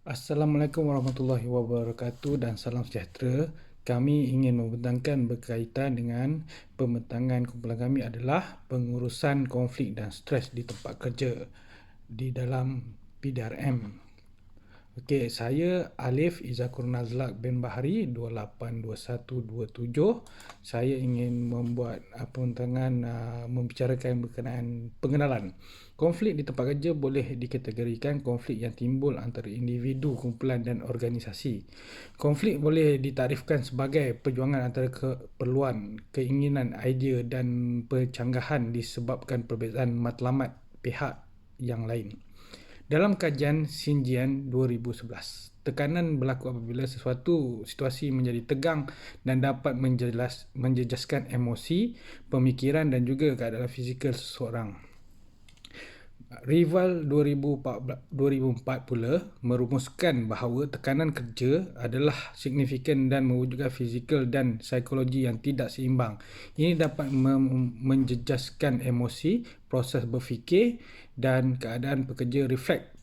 Assalamualaikum warahmatullahi wabarakatuh dan salam sejahtera. Kami ingin membentangkan berkaitan dengan pembentangan kumpulan kami adalah pengurusan konflik dan stres di tempat kerja di dalam PDRM. Okey, saya Alif Izakur Nazlak bin Bahari 282127. Saya ingin membuat pembentangan membicarakan berkenaan pengenalan. Konflik di tempat kerja boleh dikategorikan konflik yang timbul antara individu, kumpulan dan organisasi. Konflik boleh ditarifkan sebagai perjuangan antara keperluan, keinginan, idea dan pencanggahan disebabkan perbezaan matlamat pihak yang lain. Dalam kajian Xinjiang 2011, tekanan berlaku apabila sesuatu situasi menjadi tegang dan dapat menjejaskan emosi, pemikiran dan juga keadaan fizikal seseorang. Rival 2004 pula merumuskan bahawa tekanan kerja adalah signifikan dan mewujudkan fizikal dan psikologi yang tidak seimbang. Ini dapat menjejaskan emosi, proses berfikir dan keadaan pekerja refleks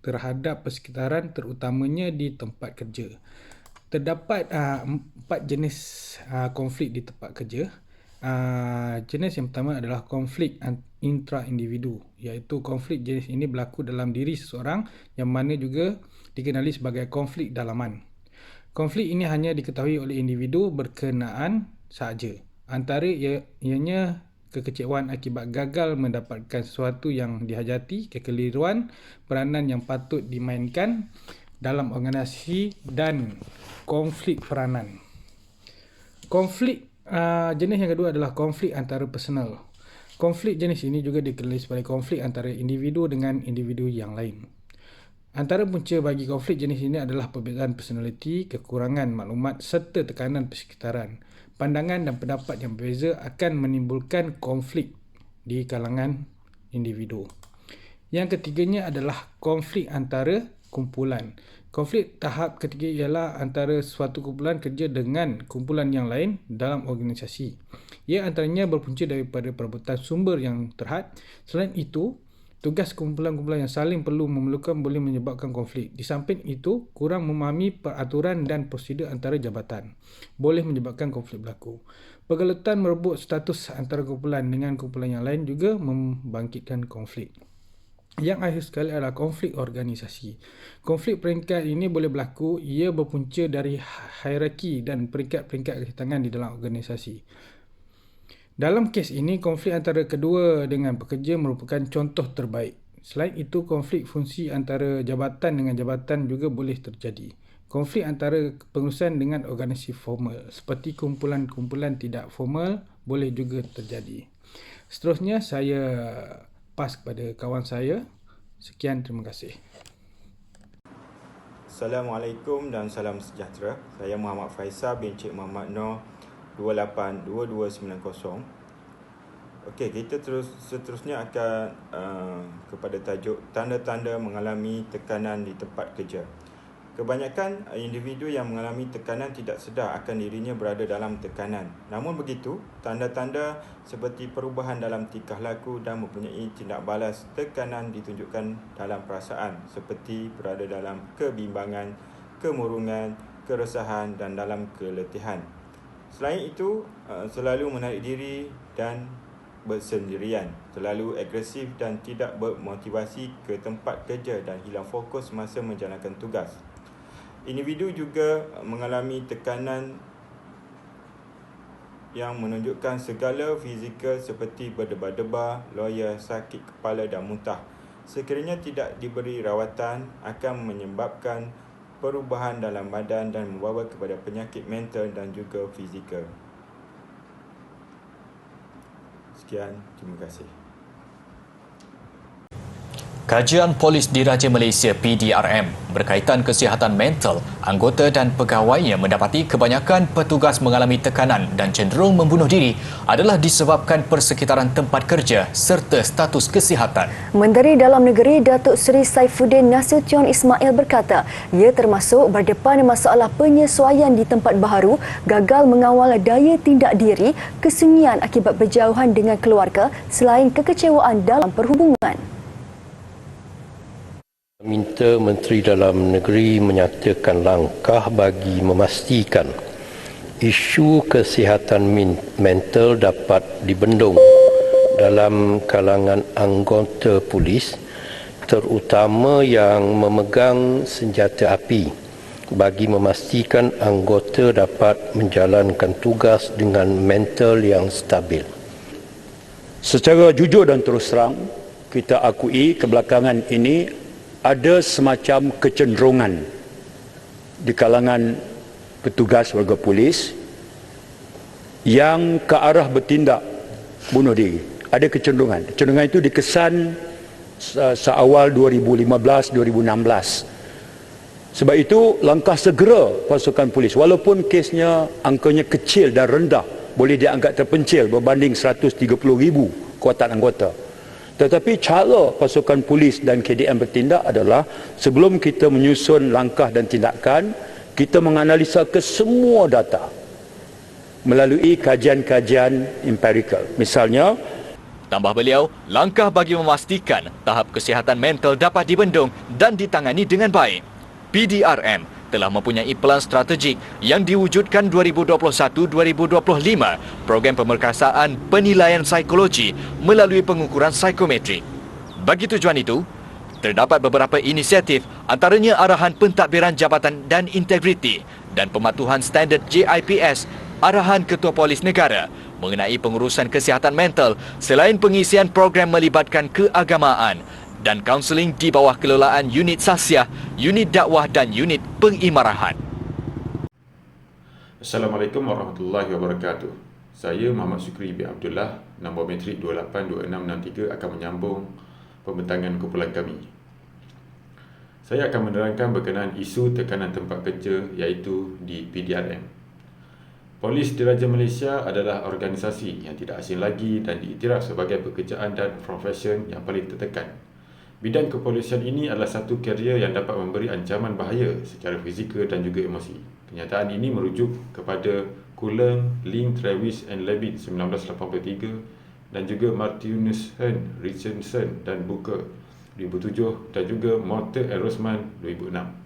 terhadap persekitaran terutamanya di tempat kerja. Terdapat 4 jenis konflik di tempat kerja. Jenis yang pertama adalah konflik intra-individu, iaitu konflik jenis ini berlaku dalam diri seseorang yang mana juga dikenali sebagai konflik dalaman. Konflik ini hanya diketahui oleh individu berkenaan sahaja. Antara ianya kekecewaan akibat gagal mendapatkan sesuatu yang dihajati, kekeliruan, peranan yang patut dimainkan dalam organisasi dan konflik peranan. Konflik jenis yang kedua adalah konflik antara personal. Konflik jenis ini juga dikenali sebagai konflik antara individu dengan individu yang lain. Antara punca bagi konflik jenis ini adalah perbezaan personaliti, kekurangan maklumat serta tekanan persekitaran. Pandangan dan pendapat yang berbeza akan menimbulkan konflik di kalangan individu. Yang ketiganya adalah konflik antara kumpulan. Konflik tahap ketiga ialah antara suatu kumpulan kerja dengan kumpulan yang lain dalam organisasi. Ia antaranya berpunca daripada perebutan sumber yang terhad. Selain itu, tugas kumpulan-kumpulan yang saling perlu memerlukan boleh menyebabkan konflik. Di samping itu, kurang memahami peraturan dan prosedur antara jabatan boleh menyebabkan konflik berlaku. Pergelutan merebut status antara kumpulan dengan kumpulan yang lain juga membangkitkan konflik. Yang akhir sekali adalah konflik organisasi. Konflik peringkat ini boleh berlaku, ia berpunca dari hierarki dan peringkat-peringkat kehitangan di dalam organisasi. Dalam kes ini, konflik antara kedua dengan pekerja merupakan contoh terbaik. Selain itu, konflik fungsi antara jabatan dengan jabatan juga boleh terjadi. Konflik antara pengurusan dengan organisasi formal, seperti kumpulan-kumpulan tidak formal, boleh juga terjadi. Seterusnya, saya pas kepada kawan saya. Sekian, terima kasih. Assalamualaikum dan salam sejahtera. Saya Muhammad Faisal bin Cik Muhammad Noor 282290. Okey, kita seterusnya akan kepada tajuk tanda-tanda mengalami tekanan di tempat kerja. Kebanyakan individu yang mengalami tekanan tidak sedar akan dirinya berada dalam tekanan. Namun begitu, tanda-tanda seperti perubahan dalam tingkah laku dan mempunyai tindak balas tekanan ditunjukkan dalam perasaan seperti berada dalam kebimbangan, kemurungan, keresahan dan dalam keletihan. Selain itu, selalu menarik diri dan bersendirian, terlalu agresif dan tidak bermotivasi ke tempat kerja dan hilang fokus semasa menjalankan tugas. Individu juga mengalami tekanan yang menunjukkan segala fizikal seperti berdebar-debar, loya, sakit kepala dan muntah. Sekiranya tidak diberi rawatan, akan menyebabkan perubahan dalam badan dan membawa kepada penyakit mental dan juga fizikal. Sekian, terima kasih. Kajian Polis Diraja Malaysia PDRM berkaitan kesihatan mental anggota dan pegawainya mendapati kebanyakan petugas mengalami tekanan dan cenderung membunuh diri adalah disebabkan persekitaran tempat kerja serta status kesihatan. Menteri Dalam Negeri Datuk Seri Saifuddin Nasution Ismail berkata, ia termasuk berdepan masalah penyesuaian di tempat baharu, gagal mengawal daya tindak diri, kesunyian akibat berjauhan dengan keluarga selain kekecewaan dalam perhubungan. Minta Menteri Dalam Negeri menyatakan langkah bagi memastikan isu kesihatan mental dapat dibendung dalam kalangan anggota polis, terutama yang memegang senjata api, bagi memastikan anggota dapat menjalankan tugas dengan mental yang stabil. Secara jujur dan terus terang, kita akui kebelakangan ini ada semacam kecenderungan di kalangan petugas warga polis yang ke arah bertindak bunuh diri. Ada kecenderungan. Kecenderungan itu dikesan seawal 2015-2016. Sebab itu langkah segera pasukan polis, walaupun kesnya angkanya kecil dan rendah, boleh dianggap terpencil berbanding 130,000 kuatan anggota. Tetapi cara pasukan polis dan KDM bertindak adalah sebelum kita menyusun langkah dan tindakan, kita menganalisa ke semua data melalui kajian-kajian empirikal. Misalnya, tambah beliau, langkah bagi memastikan tahap kesihatan mental dapat dibendung dan ditangani dengan baik. PDRM telah mempunyai pelan strategik yang diwujudkan 2021-2025, program pemerkasaan penilaian psikologi melalui pengukuran psikometrik. Bagi tujuan itu, terdapat beberapa inisiatif, antaranya arahan pentadbiran jabatan dan integriti dan pematuhan standard JIPS, arahan Ketua Polis Negara mengenai pengurusan kesihatan mental selain pengisian program melibatkan keagamaan dan kaunseling di bawah kelolaan unit sasiah, unit dakwah dan unit pengimarahan. Assalamualaikum warahmatullahi wabarakatuh. Saya Muhammad Syukri bin Abdullah, nombor metrik 282663 akan menyambung pembentangan kumpulan kami. Saya akan menerangkan berkenaan isu tekanan tempat kerja iaitu di PDRM. Polis Diraja Malaysia adalah organisasi yang tidak asing lagi dan diiktiraf sebagai pekerjaan dan profesion yang paling tertekan. Bidang kepolisian ini adalah satu kerjaya yang dapat memberi ancaman bahaya secara fizikal dan juga emosi. Kenyataan ini merujuk kepada Cullen, Ling, Travis and Levin 1983 dan juga Martinus Hearn, Richardson dan Booker 2007 dan juga Morton and Rosman 2006.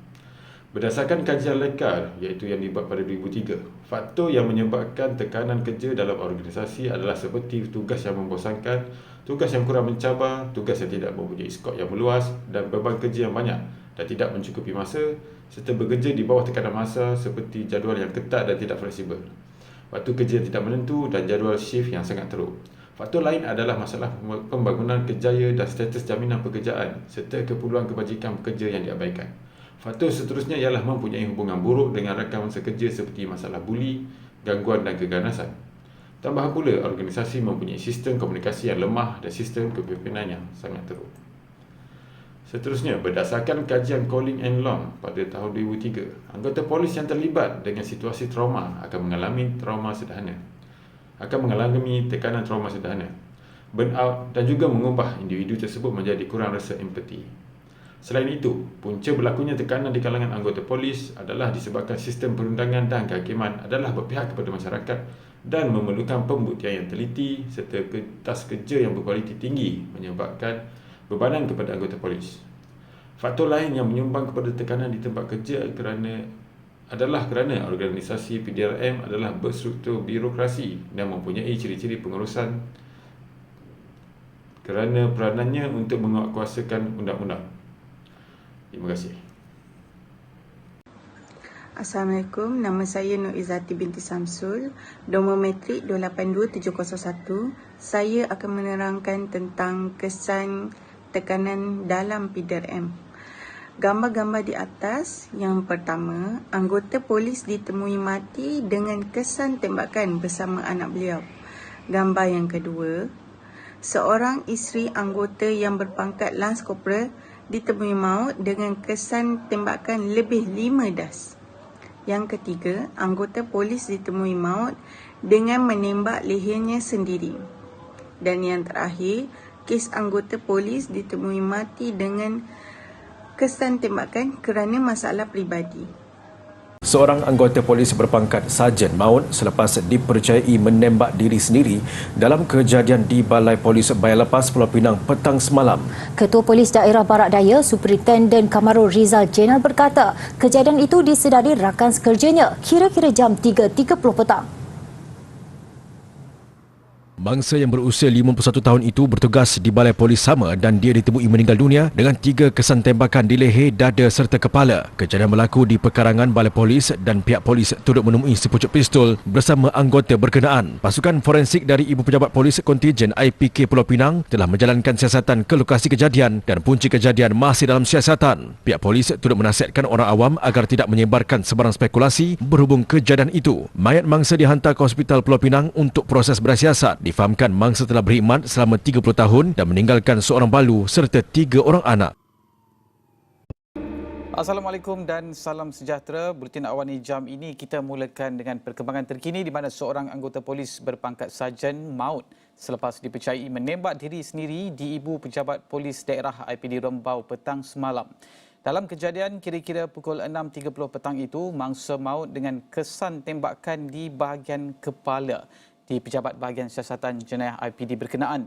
Berdasarkan kajian lekar iaitu yang dibuat pada 2003, faktor yang menyebabkan tekanan kerja dalam organisasi adalah seperti tugas yang membosankan, tugas yang kurang mencabar, tugas yang tidak mempunyai skop yang meluas dan beban kerja yang banyak dan tidak mencukupi masa, serta bekerja di bawah tekanan masa seperti jadual yang ketat dan tidak fleksibel, waktu kerja yang tidak menentu dan jadual shift yang sangat teruk. Faktor lain adalah masalah pembangunan kerjaya dan status jaminan pekerjaan serta keperluan kebajikan pekerja yang diabaikan. Faktor seterusnya ialah mempunyai hubungan buruk dengan rakan sekerja seperti masalah buli, gangguan dan keganasan. Tambah pula, organisasi mempunyai sistem komunikasi yang lemah dan sistem kepimpinan yang sangat teruk. Seterusnya, berdasarkan kajian Colling and Long pada tahun 2003, anggota polis yang terlibat dengan situasi trauma akan mengalami tekanan trauma sederhana, burnout dan juga mengubah individu tersebut menjadi kurang rasa empati. Selain itu, punca berlakunya tekanan di kalangan anggota polis adalah disebabkan sistem perundangan dan kehakiman adalah berpihak kepada masyarakat dan memerlukan pembuktian yang teliti serta kertas kerja yang berkualiti tinggi menyebabkan bebanan kepada anggota polis. Faktor lain yang menyumbang kepada tekanan di tempat kerja adalah kerana organisasi PDRM adalah berstruktur birokrasi dan mempunyai ciri-ciri pengurusan kerana peranannya untuk menguatkuasakan undang-undang. Terima kasih. Assalamualaikum, nama saya Nur Izzati binti Samsul, nombor metrik 282701. Saya akan menerangkan tentang kesan tekanan dalam PDRM. Gambar-gambar di atas, yang pertama, anggota polis ditemui mati dengan kesan tembakan bersama anak beliau. Gambar yang kedua, seorang isteri anggota yang berpangkat Lance Corporal ditemui maut dengan kesan tembakan lebih 5 das. Yang ketiga, anggota polis ditemui maut dengan menembak lehernya sendiri. Dan yang terakhir, kes anggota polis ditemui mati dengan kesan tembakan kerana masalah peribadi. Seorang anggota polis berpangkat Sarjan maut selepas dipercayai menembak diri sendiri dalam kejadian di Balai Polis Bayar Lepas Pulau Pinang petang semalam. Ketua Polis Daerah Barat Daya, Superintenden Kamarul Rizal Jenal berkata, kejadian itu disedari rakan sekerjanya kira-kira jam 3.30 petang. Mangsa yang berusia 51 tahun itu bertugas di Balai Polis sama dan dia ditemui meninggal dunia dengan 3 kesan tembakan di leher, dada serta kepala. Kejadian berlaku di pekarangan Balai Polis dan pihak polis turut menemui sepucuk pistol bersama anggota berkenaan. Pasukan forensik dari Ibu Pejabat Polis Kontijen IPK Pulau Pinang telah menjalankan siasatan ke lokasi kejadian dan punca kejadian masih dalam siasatan. Pihak polis turut menasihatkan orang awam agar tidak menyebarkan sebarang spekulasi berhubung kejadian itu. Mayat mangsa dihantar ke Hospital Pulau Pinang untuk proses bersiasat. Difahamkan mangsa telah berkhidmat selama 30 tahun dan meninggalkan seorang balu serta 3 orang anak. Assalamualaikum dan salam sejahtera. Buletin Awani jam ini kita mulakan dengan perkembangan terkini di mana seorang anggota polis berpangkat Sarjan maut selepas dipercayai menembak diri sendiri di Ibu Pejabat Polis Daerah IPD Rembau petang semalam. Dalam kejadian kira-kira pukul 6.30 petang itu, mangsa maut dengan kesan tembakan di bahagian kepala di Pejabat Bahagian Siasatan Jenayah IPD berkenaan.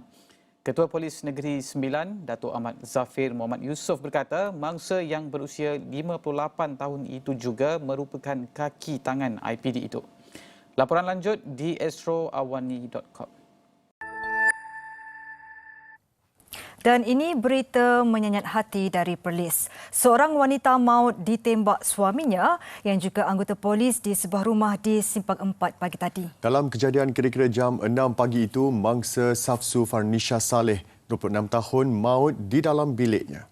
Ketua Polis Negeri Sembilan, Datuk Ahmad Zafir Muhammad Yusof berkata, mangsa yang berusia 58 tahun itu juga merupakan kaki tangan IPD itu. Laporan lanjut di astroawani.com. Dan ini berita menyayat hati dari Perlis. Seorang wanita maut ditembak suaminya yang juga anggota polis di sebuah rumah di Simpang 4 pagi tadi. Dalam kejadian kira-kira jam 6 pagi itu, mangsa Safsu Farnisha Saleh, 26 tahun, maut di dalam biliknya.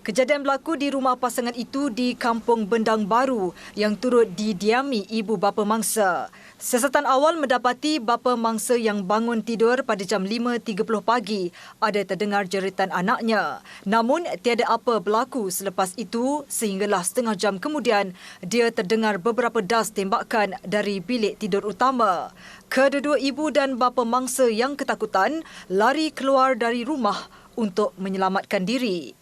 Kejadian berlaku di rumah pasangan itu di Kampung Bendang Baru yang turut didiami ibu bapa mangsa. Siasatan awal mendapati bapa mangsa yang bangun tidur pada jam 5.30 pagi ada terdengar jeritan anaknya. Namun tiada apa berlaku selepas itu sehinggalah setengah jam kemudian dia terdengar beberapa das tembakan dari bilik tidur utama. Kedua-dua ibu dan bapa mangsa yang ketakutan lari keluar dari rumah untuk menyelamatkan diri.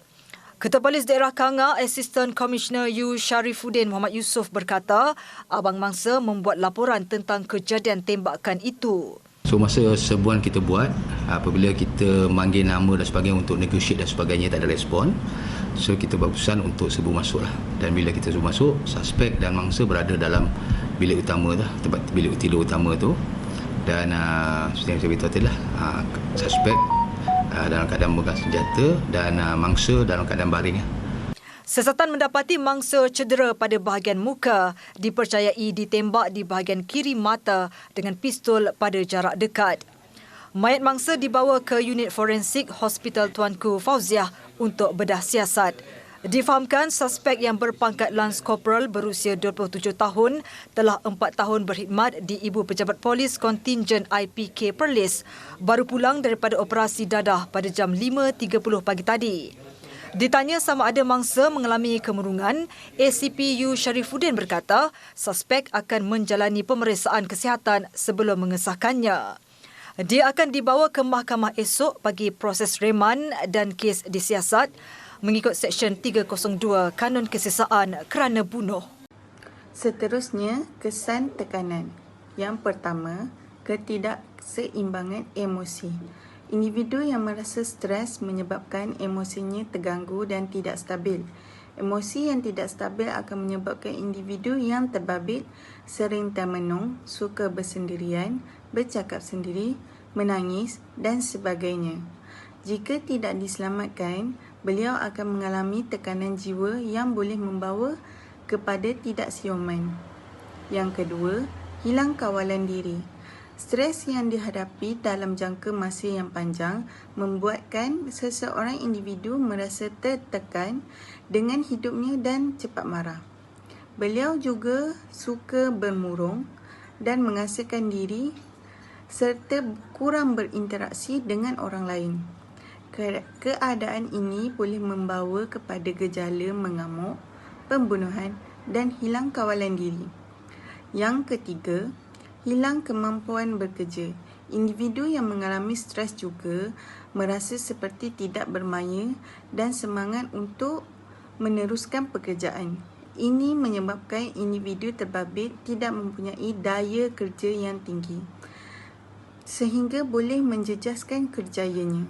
Ketua Polis Daerah Kanga, Assistant Commissioner U. Sharifuddin Muhammad Yusof berkata, abang mangsa membuat laporan tentang kejadian tembakan itu. So masa sebulan kita buat, apabila kita manggil nama dan sebagainya untuk negotiate dan sebagainya tak ada respon, so kita buat keputusan untuk serbu masuk lah. Dan bila kita serbu masuk, suspek dan mangsa berada dalam bilik utama tu, tempat bilik tidur utama tu. Dan seperti yang saya beritahu tadi lah, suspek dalam keadaan memegang senjata dan mangsa dalam keadaan baring. Siasatan mendapati mangsa cedera pada bahagian muka, dipercayai ditembak di bahagian kiri mata dengan pistol pada jarak dekat. Mayat mangsa dibawa ke unit forensik Hospital Tuanku Fauziah untuk bedah siasat. Difahamkan suspek yang berpangkat Lance Corporal berusia 27 tahun telah 4 tahun berkhidmat di Ibu Pejabat Polis Kontijen IPK Perlis, baru pulang daripada operasi dadah pada jam 5.30 pagi tadi. Ditanya sama ada mangsa mengalami kemurungan, ACP U. Sharifuddin berkata suspek akan menjalani pemeriksaan kesihatan sebelum mengesahkannya. Dia akan dibawa ke mahkamah esok bagi proses reman dan kes disiasat mengikut Seksyen 302 Kanun Kesesaan kerana bunuh. Seterusnya, kesan tekanan. Yang pertama, ketidakseimbangan emosi. Individu yang merasa stres menyebabkan emosinya terganggu dan tidak stabil. Emosi yang tidak stabil akan menyebabkan individu yang terbabit, sering termenung, suka bersendirian, bercakap sendiri, menangis dan sebagainya. Jika tidak diselamatkan, beliau akan mengalami tekanan jiwa yang boleh membawa kepada tidak siuman. Yang kedua, hilang kawalan diri. Stres yang dihadapi dalam jangka masa yang panjang membuatkan seseorang individu merasa tertekan dengan hidupnya dan cepat marah. Beliau juga suka bermurung dan mengasihkan diri serta kurang berinteraksi dengan orang lain. Keadaan ini boleh membawa kepada gejala mengamuk, pembunuhan dan hilang kawalan diri. Yang ketiga, hilang kemampuan bekerja. Individu yang mengalami stres juga merasa seperti tidak bermaya dan semangat untuk meneruskan pekerjaan. Ini menyebabkan individu terbabit tidak mempunyai daya kerja yang tinggi, sehingga boleh menjejaskan kerjayanya.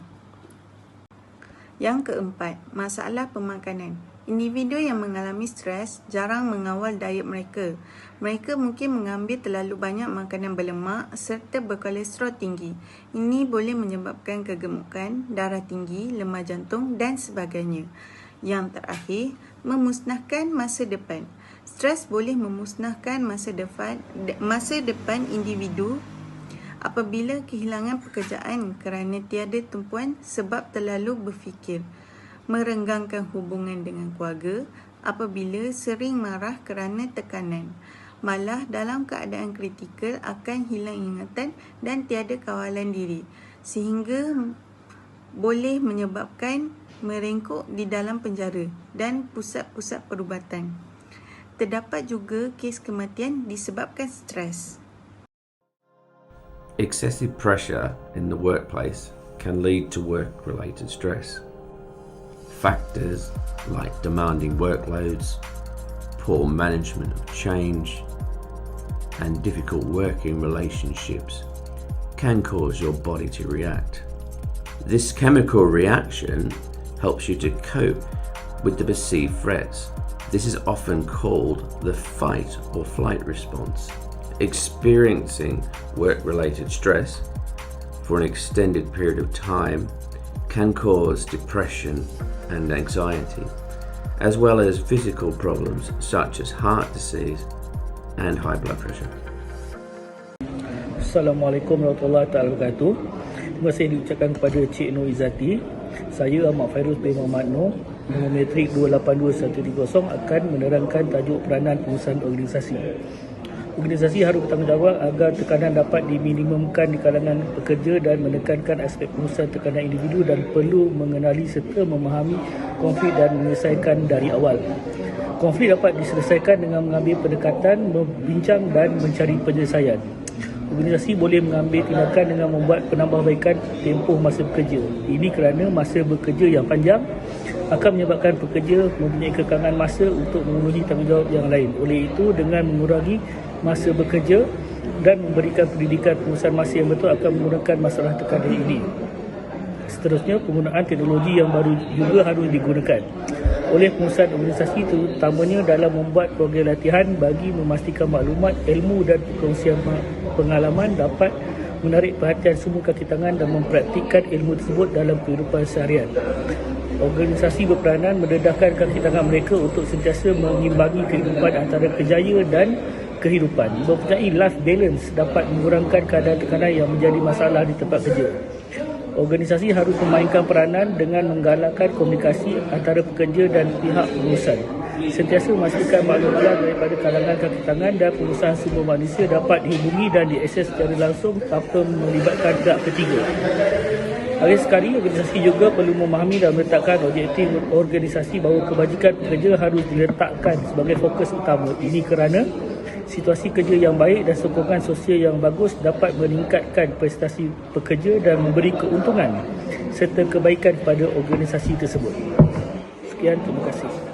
Yang keempat, masalah pemakanan. Individu yang mengalami stres jarang mengawal diet mereka. Mereka mungkin mengambil terlalu banyak makanan berlemak serta berkolesterol tinggi. Ini boleh menyebabkan kegemukan, darah tinggi, lemah jantung dan sebagainya. Yang terakhir, memusnahkan masa depan. Stres boleh memusnahkan masa depan individu apabila kehilangan pekerjaan kerana tiada tumpuan sebab terlalu berfikir, merenggangkan hubungan dengan keluarga apabila sering marah kerana tekanan, malah dalam keadaan kritikal akan hilang ingatan dan tiada kawalan diri, sehingga boleh menyebabkan merengkuk di dalam penjara dan pusat-pusat perubatan. Terdapat juga kes kematian disebabkan stres. Excessive pressure in the workplace can lead to work-related stress. Factors like demanding workloads, poor management of change, and difficult working relationships can cause your body to react. This chemical reaction helps you to cope with the perceived threats. This is often called the fight or flight response. Experiencing work-related stress for an extended period of time can cause depression and anxiety, as well as physical problems such as heart disease and high blood pressure. Assalamualaikum warahmatullahi wabarakatuh. Terima kasih diucapkan kepada Cik Nur Izzati. Saya Ahmad Fairuz bin Muhammad Nur, nombor metrik 282130 akan menerangkan tajuk peranan pengurusan organisasi. Organisasi harus bertanggungjawab agar tekanan dapat diminimumkan di kalangan pekerja dan menekankan aspek pengurusan tekanan individu dan perlu mengenali serta memahami konflik dan menyelesaikan dari awal. Konflik dapat diselesaikan dengan mengambil pendekatan, membincang dan mencari penyelesaian. Organisasi boleh mengambil tindakan dengan membuat penambahbaikan tempoh masa bekerja. Ini kerana masa bekerja yang panjang akan menyebabkan pekerja mempunyai kekangan masa untuk memenuhi tanggungjawab yang lain. Oleh itu, dengan mengurangi masa bekerja dan memberikan pendidikan pengurusan masa yang betul akan mengurangkan masalah tekanan ini. Seterusnya, penggunaan teknologi yang baru juga harus digunakan oleh pengurusan organisasi, terutamanya dalam membuat program latihan bagi memastikan maklumat, ilmu dan perkongsian pengalaman dapat menarik perhatian semua kaki tangan dan mempraktikkan ilmu tersebut dalam kehidupan seharian. Organisasi berperanan mendedahkan kaki tangan mereka untuk sentiasa mengimbangi kehidupan antara kerjaya dan kehidupan. Mempunyai life balance dapat mengurangkan kadar tekanan yang menjadi masalah di tempat kerja. Organisasi harus memainkan peranan dengan menggalakkan komunikasi antara pekerja dan pihak pengurusan. Sentiasa memastikan maklumat daripada kalangan kaki tangan dan pengurusan sumber manusia dapat dihubungi dan diakses secara langsung tanpa melibatkan pihak ketiga. Akhir sekali, organisasi juga perlu memahami dan meletakkan objektif organisasi bahawa kebajikan pekerja harus diletakkan sebagai fokus utama. Ini kerana situasi kerja yang baik dan sokongan sosial yang bagus dapat meningkatkan prestasi pekerja dan memberi keuntungan serta kebaikan kepada organisasi tersebut. Sekian, terima kasih.